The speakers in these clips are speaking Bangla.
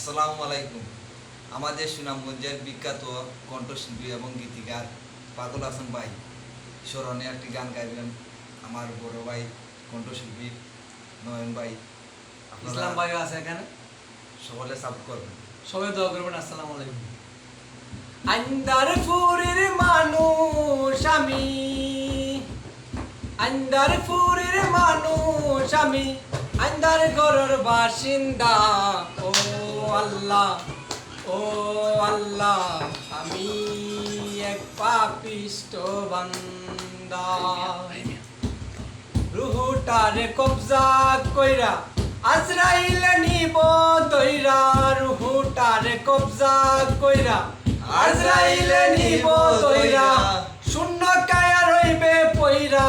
আসসালামু আলাইকুম। আমাদের সুনামগঞ্জের বিখ্যাত কণ্ঠশিল্পী এবং গীতিকার পাগল হাসান ভাই স্মরণে একটি গান গাইবেন আমার বড় ভাই কণ্ঠশিল্পী নয়ন ভাই। ইসলাম ভাইও আছে এখানে, সকলে সাপোর্ট করবেন, সবাই দোয়া করবেন। আসসালামু আলাইকুম। আন্দারপুরের মানুষ আমি, আন্দারপুরের মানুষ আমি, আন্দার ঘরের বাসিন্দা। ও আল্লাহ, ও আল্লাহ, আমি এক পাপিষ্ট বান্দা। রুহুটারে কবজা কইরা আজরাইল নিব দইরা, রুহুটারে কবজা কইরা আজরাইল নিব দইরা। শূন্য কায়া রইবে পইরা,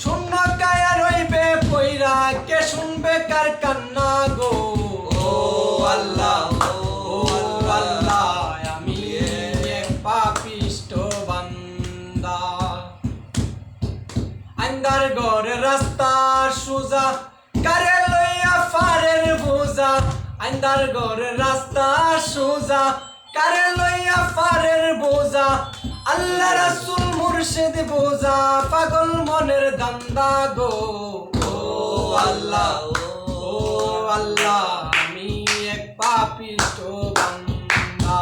শূন্য কায়া রইবে পইরা, কে শুনবে কার কান্না গো। ও আল্লাহ, ও আল্লাহ, আমি এক পাপিষ্ট বান্দা। আন্দার ঘরে রাস্তা সোজা, কারে লইয়া ফারের বোঝা। আন্দার ঘরে রাস্তা সোজা, কারে লইয়া ফারের বোঝা। আল্লাহ রাসূল মুর্শিদ বোঝা, পাগল মনের দান্দা গো। ও আল্লাহ, ও আল্লাহ, আমি এক পাপিষ্ট বান্দা।